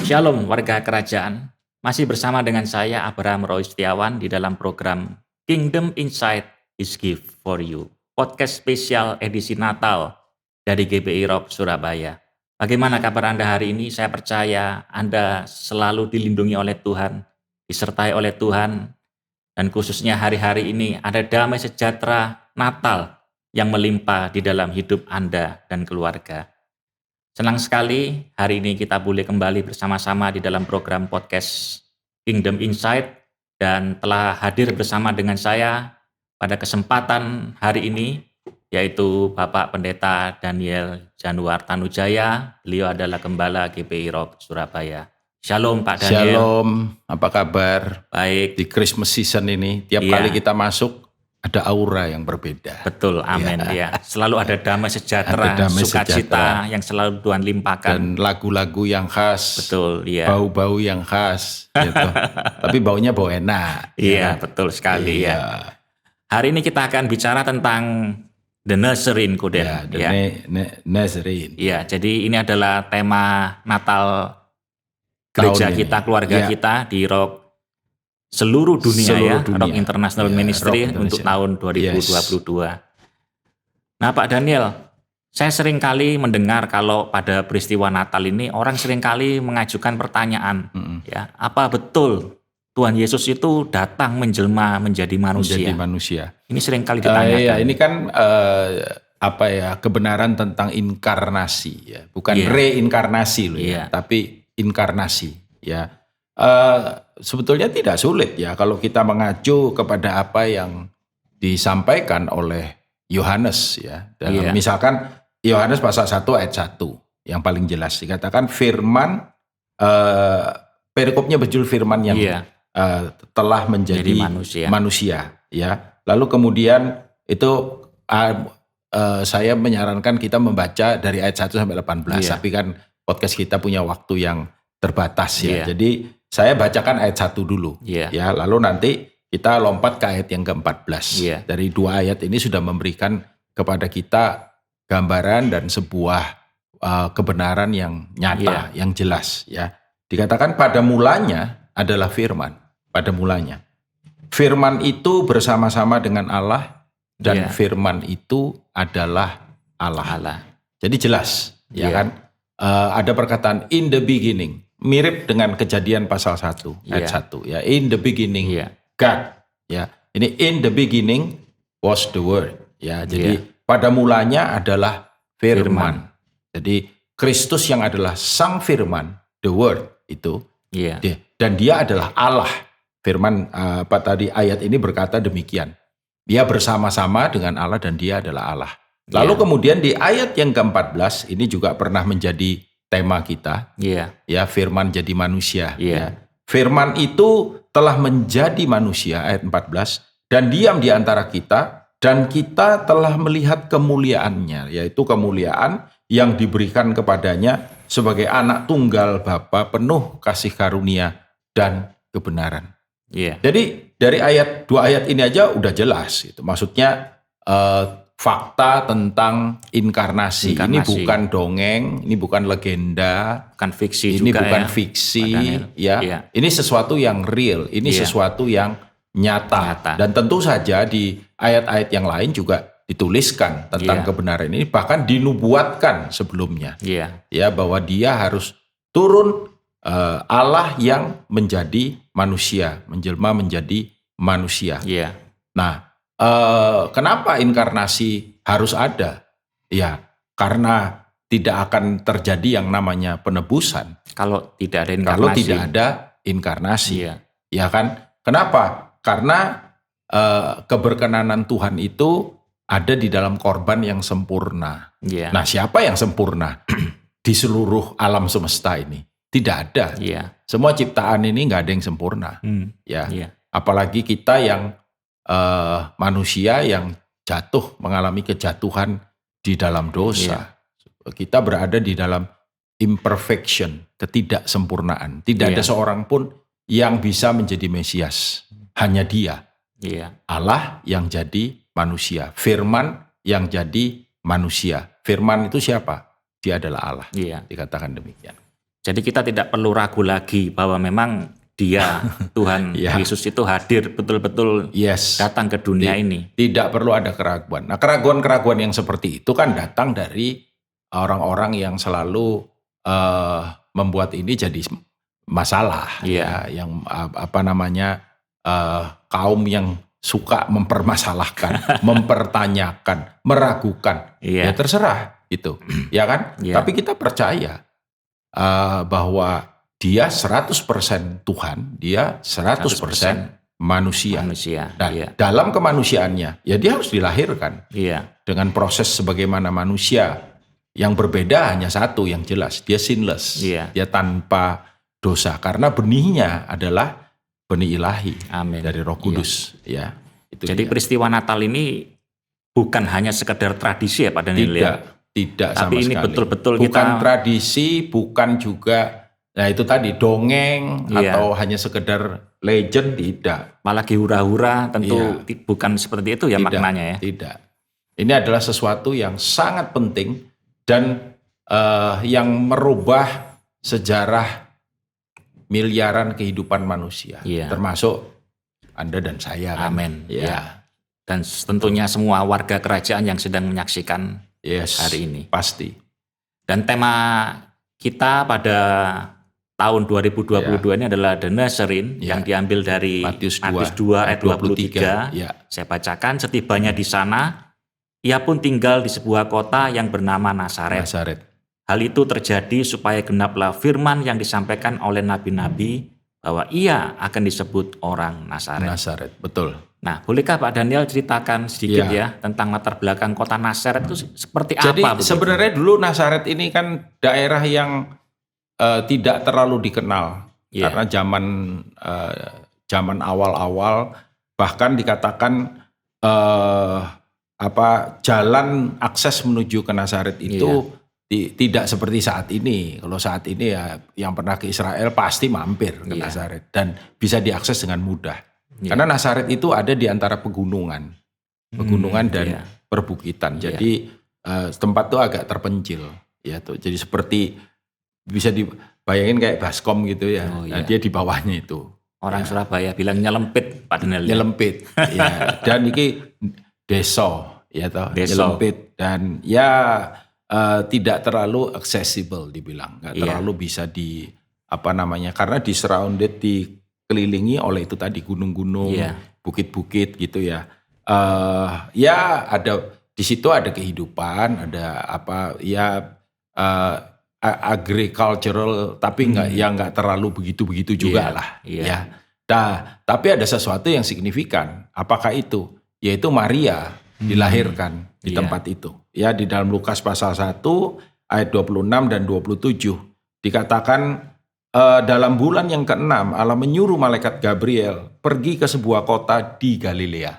Shalom warga kerajaan, masih bersama dengan saya Abraham Roy Setiawan di dalam program Kingdom Insight is Gift for You, podcast spesial edisi Natal dari GBI Rock Surabaya. Bagaimana kabar Anda hari ini? Saya percaya Anda selalu dilindungi oleh Tuhan, disertai oleh Tuhan, dan khususnya hari-hari ini ada damai sejahtera Natal yang melimpah di dalam hidup Anda dan keluarga. Senang sekali hari ini kita boleh kembali bersama-sama di dalam program podcast Kingdom Insight dan telah hadir bersama dengan saya pada kesempatan hari ini yaitu Bapak Pendeta Daniel Januar Tanujaya. Beliau adalah Gembala GBI Rock Surabaya. Shalom Pak Daniel. Shalom, apa kabar? Baik. Di Christmas season ini, tiap kali kita masuk ada aura yang berbeda. Betul, amin ya. Selalu ada damai sejahtera, sukacita yang selalu Tuhan limpahkan. Dan lagu-lagu yang khas. Betul, iya. Bau-bau yang khas, gitu. Tapi baunya bau enak. Iya, betul sekali ya. Hari ini kita akan bicara tentang The Nazarene, Koden. Nazarene. Iya, jadi ini adalah tema Natal gereja kita, keluarga kita di Rock seluruh dunia. Rock International Ministry untuk tahun 2022. Nah Pak Daniel, saya sering kali mendengar kalau pada peristiwa Natal ini orang sering kali mengajukan pertanyaan, ya, apa betul Tuhan Yesus itu datang menjelma menjadi manusia? Ini sering kali ditanyakan. Ini kan kebenaran tentang inkarnasi, ya, bukan reinkarnasi loh, ya, tapi inkarnasi, ya. Sebetulnya tidak sulit ya kalau kita mengacu kepada apa yang disampaikan oleh Yohanes ya. Dalam misalkan Yohanes pasal 1 ayat 1 yang paling jelas dikatakan firman, perikopnya berjudul firman yang telah menjadi manusia ya. Lalu kemudian itu saya menyarankan kita membaca dari ayat 1 sampai 18 tapi kan podcast kita punya waktu yang terbatas ya. Jadi saya bacakan ayat 1 dulu ya, lalu nanti kita lompat ke ayat yang ke-14. Dari dua ayat ini sudah memberikan kepada kita gambaran dan sebuah kebenaran yang nyata, yang jelas ya. Dikatakan pada mulanya adalah firman, pada mulanya. Firman itu bersama-sama dengan Allah dan firman itu adalah Allah. Jadi jelas ya kan, ada perkataan in the beginning. Mirip dengan Kejadian pasal 1 ayat 1 ya, in the beginning God ya. Ini in the beginning was the word ya. Jadi pada mulanya adalah firman. Jadi Kristus yang adalah sang firman, the word itu. Dan dia adalah Allah. Firman tadi ayat ini berkata demikian. Dia bersama-sama dengan Allah dan dia adalah Allah. Lalu kemudian di ayat yang ke-14 ini juga pernah menjadi tema kita, ya, firman jadi manusia. Ya. Firman itu telah menjadi manusia, ayat 14, dan diam di antara kita, dan kita telah melihat kemuliaannya, yaitu kemuliaan yang diberikan kepadanya sebagai anak tunggal Bapa penuh kasih karunia dan kebenaran. Jadi dari dua ayat ini aja udah jelas, gitu. Maksudnya fakta tentang inkarnasi. Ini bukan dongeng, ini bukan legenda, bukan fiksi ini juga bukan fiksi, ya. Ini sesuatu yang real, ini sesuatu yang nyata. Dan tentu saja di ayat-ayat yang lain juga dituliskan tentang kebenaran ini, bahkan dinubuatkan sebelumnya, ya, bahwa dia harus turun, Allah yang menjadi manusia, menjelma menjadi manusia. Nah, kenapa inkarnasi harus ada? Ya, karena tidak akan terjadi yang namanya penebusan kalau tidak ada inkarnasi. Ya kan? Kenapa? Karena keberkenanan Tuhan itu ada di dalam korban yang sempurna. Nah, siapa yang sempurna di seluruh alam semesta ini? Tidak ada. Semua ciptaan ini nggak ada yang sempurna. Apalagi kita yang manusia yang jatuh, mengalami kejatuhan di dalam dosa. Kita berada di dalam imperfection, ketidaksempurnaan. Tidak ada seorang pun yang bisa menjadi Mesias. Hanya dia. Allah yang jadi manusia. Firman yang jadi manusia. Firman itu siapa? Dia adalah Allah. Dikatakan demikian. Jadi kita tidak perlu ragu lagi bahwa memang Dia, Tuhan Yesus itu hadir betul-betul datang ke dunia ini. Tidak perlu ada keraguan. Nah, keraguan-keraguan yang seperti itu kan datang dari orang-orang yang selalu membuat ini jadi masalah. Yang kaum yang suka mempermasalahkan, mempertanyakan, meragukan. Ya terserah gitu. Ya kan? Tapi kita percaya bahwa Dia 100% Tuhan, Dia 100% manusia. Dan dalam kemanusiaannya, ya Dia harus dilahirkan. Dengan proses sebagaimana manusia. Yang berbeda hanya satu yang jelas, Dia sinless. Dia tanpa dosa. Karena benihnya adalah benih ilahi. Dari Roh Kudus. Jadi peristiwa Natal ini bukan hanya sekedar tradisi ya Pak Daniel. Tidak sama sekali. Tapi ini betul-betul bukan tradisi, bukan juga... Nah itu tadi dongeng atau hanya sekedar legend, tidak. Malah hura-hura tentu bukan seperti itu ya maknanya ya. Tidak. Ini adalah sesuatu yang sangat penting dan yang merubah sejarah miliaran kehidupan manusia. Termasuk Anda dan saya. Amin. Dan tentunya semua warga kerajaan yang sedang menyaksikan hari ini. Pasti. Dan tema kita pada tahun 2022 ini adalah The Nazarene yang diambil dari Matius 2 ayat 23. Saya bacakan, setibanya di sana, ia pun tinggal di sebuah kota yang bernama Nazaret. Hal itu terjadi supaya genaplah firman yang disampaikan oleh nabi-nabi bahwa ia akan disebut orang Nazaret. Betul. Nah, bolehkah Pak Daniel ceritakan sedikit tentang latar belakang kota Nazaret itu seperti apa? Jadi sebenarnya dulu Nazaret ini kan daerah yang tidak terlalu dikenal karena zaman awal-awal bahkan dikatakan jalan akses menuju ke Nazaret itu tidak seperti saat ini. Kalau saat ini ya yang pernah ke Israel pasti mampir ke Nazaret dan bisa diakses dengan mudah. Karena Nazaret itu ada di antara pegunungan dan perbukitan. Jadi tempat itu agak terpencil Jadi seperti bisa dibayangin kayak baskom gitu ya. Nah, dia di bawahnya itu. Orang Surabaya bilang nyelempit Pak Daniel. Nyelempit. Dan ini deso nyelempit dan tidak terlalu accessible dibilang. Enggak terlalu bisa karena di surrounded, dikelilingi oleh itu tadi gunung-gunung, bukit-bukit gitu ya. Ada di situ ada kehidupan, ada agricultural tapi nggak terlalu begitu juga lah. Tapi ada sesuatu yang signifikan. Apakah itu? Yaitu Maria dilahirkan di tempat itu. Di dalam Lukas pasal 1 ayat 26 dan 27 dikatakan dalam bulan yang ke-6 Allah menyuruh malaikat Gabriel pergi ke sebuah kota di Galilea.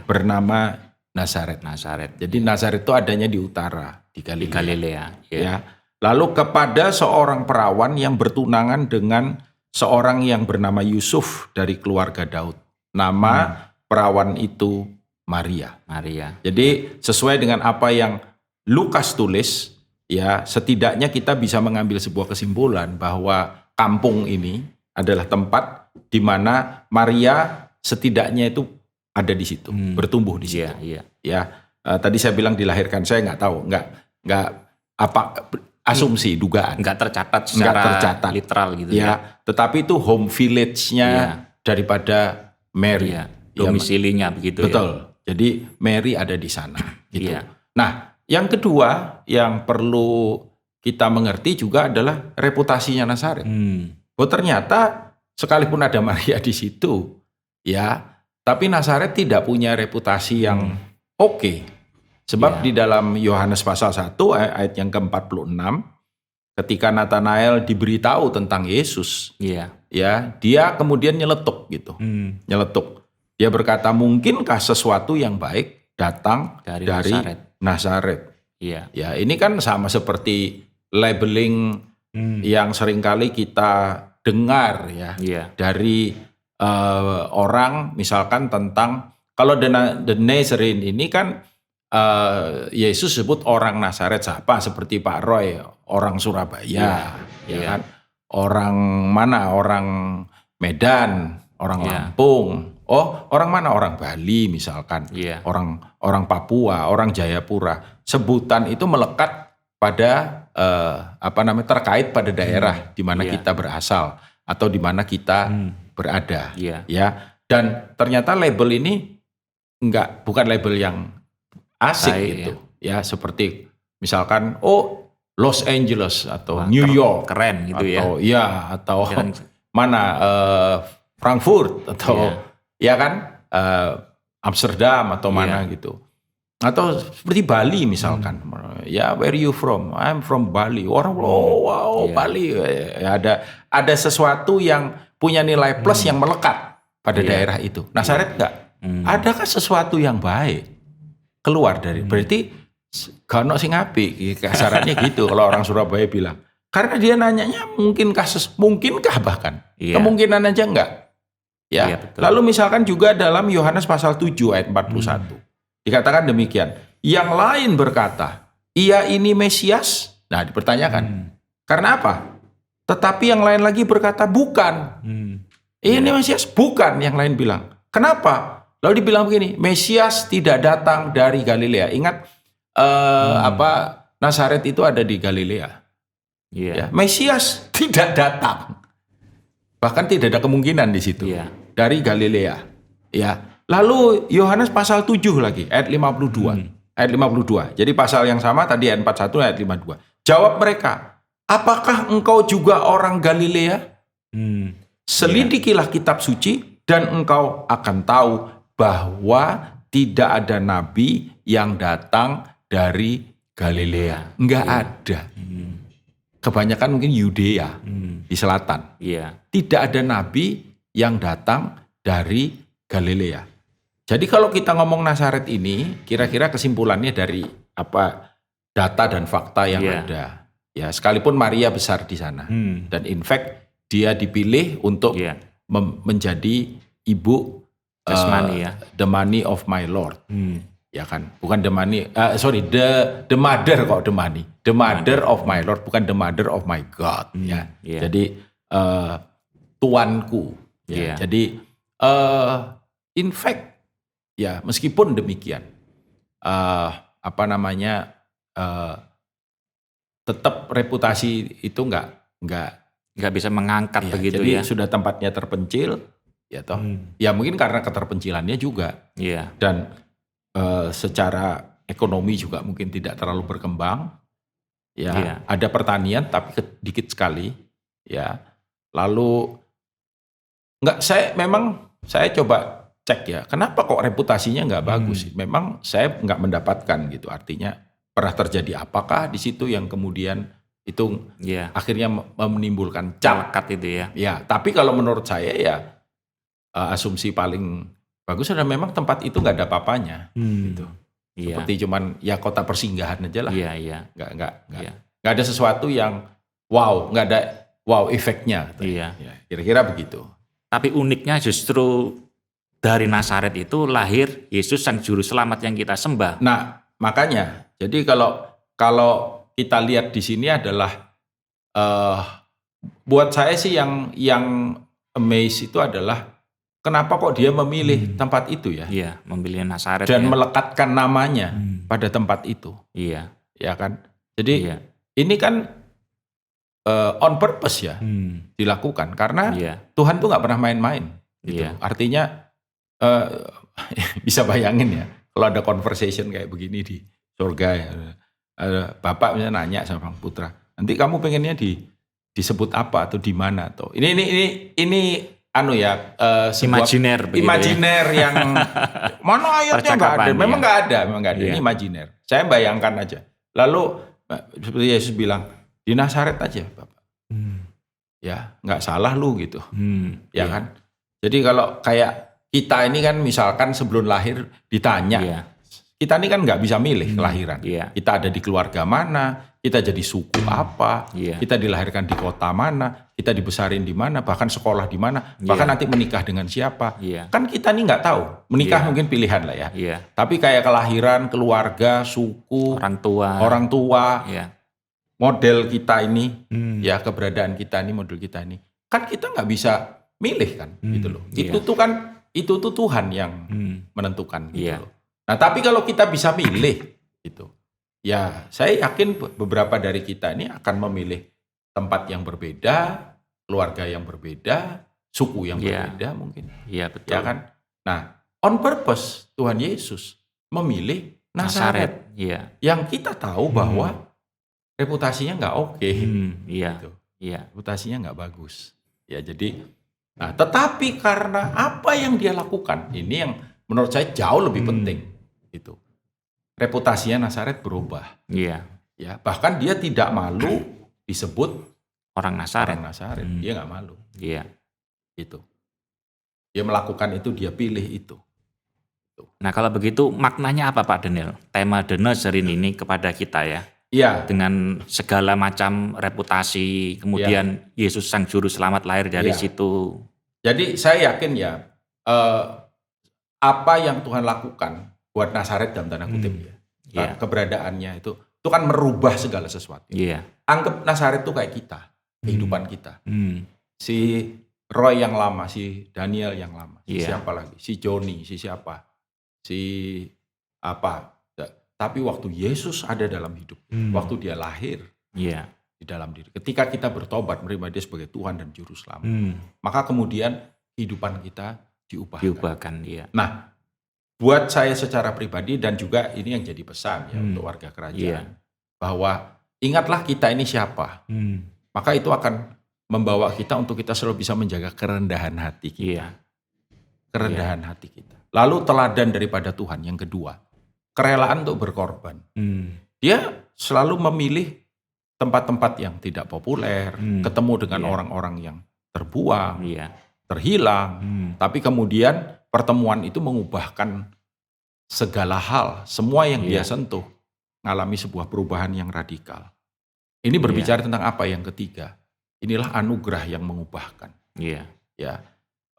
Bernama Nazaret. Jadi Nazaret itu adanya di utara di Galilea. Lalu kepada seorang perawan yang bertunangan dengan seorang yang bernama Yusuf dari keluarga Daud. Nama perawan itu Maria. Jadi sesuai dengan apa yang Lukas tulis, setidaknya kita bisa mengambil sebuah kesimpulan bahwa kampung ini adalah tempat di mana Maria setidaknya itu ada di situ, bertumbuh di situ. Tadi saya bilang dilahirkan, saya nggak tahu, nggak asumsi, dugaan. Nggak tercatat secara literal gitu tetapi itu home village-nya daripada Mary. Domisilinya begitu. Betul. Jadi Mary ada di sana. Gitu. Nah, yang kedua yang perlu kita mengerti juga adalah reputasinya Nazaret. Ternyata sekalipun ada Maria di situ, tapi Nazaret tidak punya reputasi yang oke. Sebab di dalam Yohanes pasal 1 ayat yang ke-46 ketika Nathanael diberitahu tentang Yesus, dia kemudian nyeletuk gitu. Nyeletuk. Dia berkata, "Mungkinkah sesuatu yang baik datang dari Nazaret?" Ini kan sama seperti labeling yang seringkali kita dengar dari orang misalkan tentang kalau The Nazarene ini kan Yesus sebut orang Nazaret, siapa seperti Pak Roy orang Surabaya. ya kan? Orang mana? Orang Medan, orang Lampung. Oh, orang mana? Orang Bali misalkan. Orang Papua, orang Jayapura. Sebutan itu melekat pada terkait pada daerah di mana kita berasal atau di mana kita berada, ya. Dan ternyata label ini bukan label yang asik gitu, ya. Seperti misalkan Los Angeles atau New York, keren gitu atau atau mana Frankfurt atau ya kan Amsterdam atau mana gitu. Atau seperti Bali misalkan, where you from? I'm from Bali. Orang Bali, ya, ada sesuatu yang punya nilai plus yang melekat pada daerah itu. Nazaret enggak. Adakah sesuatu yang baik keluar dari? Berarti gak sing apik, kasarannya gitu. Kalau orang Surabaya bilang, karena dia nanyanya mungkinkah bahkan kemungkinan aja enggak. Ya. Lalu misalkan juga dalam Yohanes pasal 7 ayat 41. Dikatakan demikian, yang lain berkata, ia ini Mesias. Nah, dipertanyakan, karena apa? Tetapi yang lain lagi berkata, bukan. Ini Mesias, bukan, yang lain bilang. Kenapa? Lalu dibilang begini, Mesias tidak datang dari Galilea. Ingat, Nazaret itu ada di Galilea. Ya, Mesias tidak datang. Bahkan tidak ada kemungkinan di situ. Dari Galilea. Ya. Lalu Yohanes pasal 7 lagi, ayat 52. Ayat 52. Jadi pasal yang sama tadi ayat 41, ayat 52. Jawab mereka, apakah engkau juga orang Galilea? Selidikilah kitab suci dan engkau akan tahu bahwa tidak ada nabi yang datang dari Galilea. Enggak ada. Kebanyakan mungkin Yudea di selatan. Tidak ada nabi yang datang dari Galilea. Jadi kalau kita ngomong Nazaret ini, kira-kira kesimpulannya dari data dan fakta yang ada. Ya, sekalipun Maria besar di sana. Dan in fact dia dipilih untuk menjadi ibu the money of my Lord. Ya kan, bukan the mother kok the money. The mother of my Lord, bukan the mother of my God. Jadi tuanku. Jadi in fact ya, meskipun demikian, tetap reputasi itu nggak bisa mengangkat begitu jadi ya. Sudah tempatnya terpencil, ya toh. Ya mungkin karena keterpencilannya juga. Dan secara ekonomi juga mungkin tidak terlalu berkembang. Ada pertanian tapi sedikit sekali. Ya, lalu saya coba cek ya, kenapa kok reputasinya nggak bagus? Memang saya nggak mendapatkan gitu. Artinya pernah terjadi apakah di situ yang kemudian itu akhirnya menimbulkan calakat itu ya? Ya, tapi kalau menurut saya ya asumsi paling bagus adalah memang tempat itu nggak ada apa-apanya gitu. Seperti cuman ya kota persinggahan aja lah. Nggak ada sesuatu yang nggak ada efeknya. Gitu. Kira-kira begitu. Tapi uniknya justru dari Nazaret itu lahir Yesus sang juru selamat yang kita sembah. Nah, makanya jadi kalau kita lihat di sini adalah buat saya sih yang amazed itu adalah kenapa kok dia memilih tempat itu ya? Memilih Nazaret dan melekatkan namanya pada tempat itu. Ya kan? Jadi ini kan on purpose ya dilakukan karena Tuhan tuh nggak pernah main-main. Gitu. Artinya bisa bayangin ya, kalau ada conversation kayak begini di surga ya, bapak misalnya nanya sama Bang Putra, nanti kamu pengennya disebut apa atau di mana atau ini imajiner ya. Yang mana ayatnya nggak ada, memang nggak ada, ini imajiner. Saya bayangkan aja. Lalu seperti Yesus bilang di Nazaret aja, bapak. Ya nggak salah lu gitu, ya kan. Jadi kalau kayak kita ini kan misalkan sebelum lahir ditanya, kita ini kan nggak bisa milih kelahiran. Kita ada di keluarga mana, kita jadi suku apa, kita dilahirkan di kota mana, kita dibesarin di mana, bahkan sekolah di mana, bahkan nanti menikah dengan siapa. Kan kita ini nggak tahu. Menikah mungkin pilihan lah ya. Tapi kayak kelahiran, keluarga, suku, orang tua, model kita ini, ya keberadaan kita ini, model kita ini, kan kita nggak bisa milih kan, gitu loh. Itu tuh Tuhan yang menentukan gitu loh. Nah tapi kalau kita bisa milih, gitu, ya saya yakin beberapa dari kita ini akan memilih tempat yang berbeda, keluarga yang berbeda, suku yang berbeda mungkin. Iya betul. Ya kan? Nah, on purpose Tuhan Yesus memilih Nazaret. Yang kita tahu bahwa reputasinya nggak oke. Gitu. Reputasinya nggak bagus. Ya jadi, nah tetapi karena apa yang dia lakukan, ini yang menurut saya jauh lebih penting. Gitu. Reputasinya Nazaret berubah. Ya, bahkan dia tidak malu disebut orang Nazaret. Dia nggak malu. Gitu. Dia melakukan itu, dia pilih itu. Nah kalau begitu maknanya apa Pak Daniel? Tema The Nazarene ini kepada kita ya. Dengan segala macam reputasi, kemudian Yesus Sang Juru Selamat lahir dari situ. Jadi saya yakin ya, apa yang Tuhan lakukan buat Nazaret dalam tanda kutip keberadaannya itu kan merubah segala sesuatu. Anggap Nazaret itu kayak kita, kehidupan kita. Si Roy yang lama, si Daniel yang lama, siapa lagi, si Joni, si siapa, si apa. Tapi waktu Yesus ada dalam hidup, waktu dia lahir di dalam diri. Ketika kita bertobat, menerima dia sebagai Tuhan dan Juru Selamat, maka kemudian kehidupan kita diubahkan. Nah, buat saya secara pribadi dan juga ini yang jadi pesan ya untuk warga kerajaan, bahwa ingatlah kita ini siapa. Maka itu akan membawa kita untuk kita selalu bisa menjaga kerendahan hati kita. Kerendahan hati kita. Lalu teladan daripada Tuhan yang kedua, kerelaan untuk berkorban. Dia selalu memilih tempat-tempat yang tidak populer, ketemu dengan orang-orang yang terbuang, terhilang. Tapi kemudian pertemuan itu mengubahkan segala hal, semua yang dia sentuh, mengalami sebuah perubahan yang radikal. Ini berbicara tentang apa yang ketiga? Inilah anugerah yang mengubahkan.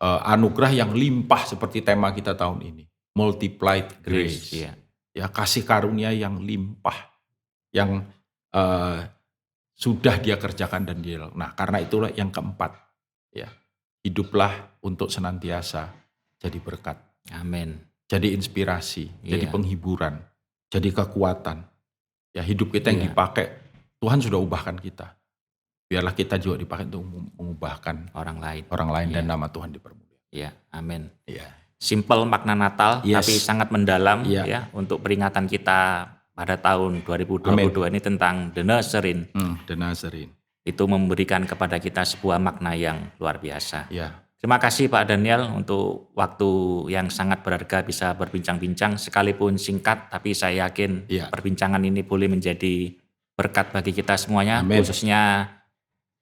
Anugerah yang limpah seperti tema kita tahun ini, multiplied grace. Ya, kasih karunia yang limpah, yang sudah dia kerjakan dan dia. Nah, karena itulah yang keempat, ya, hiduplah untuk senantiasa jadi berkat. Amin. Jadi inspirasi, jadi penghiburan, jadi kekuatan. Ya, hidup kita yang dipakai, Tuhan sudah ubahkan kita. Biarlah kita juga dipakai untuk mengubahkan orang lain dan nama Tuhan dipermuliakan. Ya, amin. Simple makna Natal, tapi sangat mendalam ya untuk peringatan kita pada tahun 2022 ini tentang The Nazarene. The Nazarene. Itu memberikan kepada kita sebuah makna yang luar biasa. Terima kasih Pak Daniel untuk waktu yang sangat berharga bisa berbincang-bincang, sekalipun singkat, tapi saya yakin perbincangan ini boleh menjadi berkat bagi kita semuanya, khususnya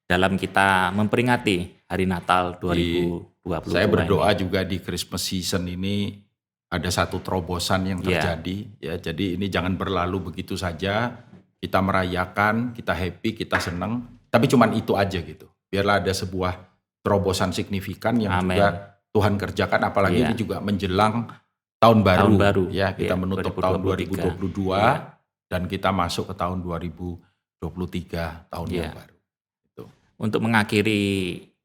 dalam kita memperingati Hari Natal 2022. Saya berdoa juga di Christmas season ini ada satu terobosan yang terjadi. Ya, jadi ini jangan berlalu begitu saja. Kita merayakan, kita happy, kita senang. Tapi cuman itu aja gitu. Biarlah ada sebuah terobosan signifikan yang juga Tuhan kerjakan. Apalagi ini juga menjelang tahun baru. Ya, kita menutup tahun 2022 dan kita masuk ke tahun 2023, tahun yang baru. Untuk mengakhiri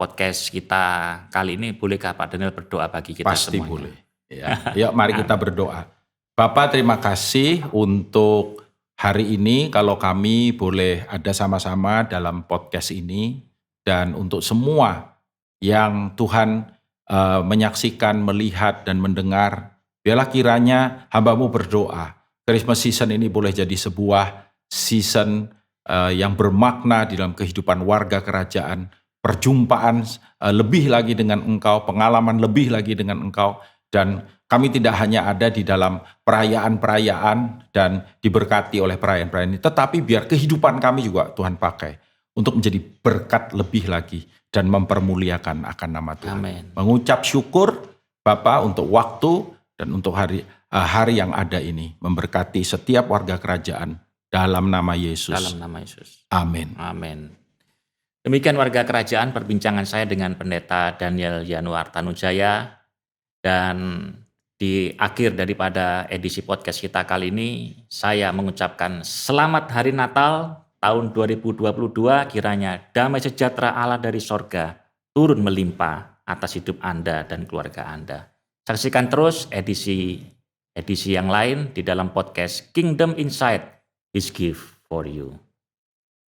podcast kita kali ini, bolehkah Pak Daniel berdoa bagi kita semuanya? Pasti boleh. Ya, mari kita berdoa. Bapak, terima kasih untuk hari ini kalau kami boleh ada sama-sama dalam podcast ini. Dan untuk semua yang Tuhan menyaksikan, melihat, dan mendengar, biarlah kiranya hamba-Mu berdoa. Christmas season ini boleh jadi sebuah season yang bermakna di dalam kehidupan warga kerajaan, perjumpaan lebih lagi dengan Engkau, pengalaman lebih lagi dengan Engkau, dan kami tidak hanya ada di dalam perayaan-perayaan dan diberkati oleh perayaan-perayaan ini, tetapi biar kehidupan kami juga Tuhan pakai untuk menjadi berkat lebih lagi dan mempermuliakan akan nama Tuhan. Amin. Mengucap syukur Bapa untuk waktu dan untuk hari yang ada ini, memberkati setiap warga kerajaan. Dalam nama Yesus. Dalam nama Yesus. Amin. Amin. Demikian warga kerajaan perbincangan saya dengan Pendeta Daniel Yanuar Tanujaya. Dan di akhir daripada edisi podcast kita kali ini, saya mengucapkan selamat Hari Natal tahun 2022 kiranya damai sejahtera Allah dari sorga turun melimpah atas hidup Anda dan keluarga Anda. Saksikan terus edisi yang lain di dalam podcast Kingdom Insight His Gift for You.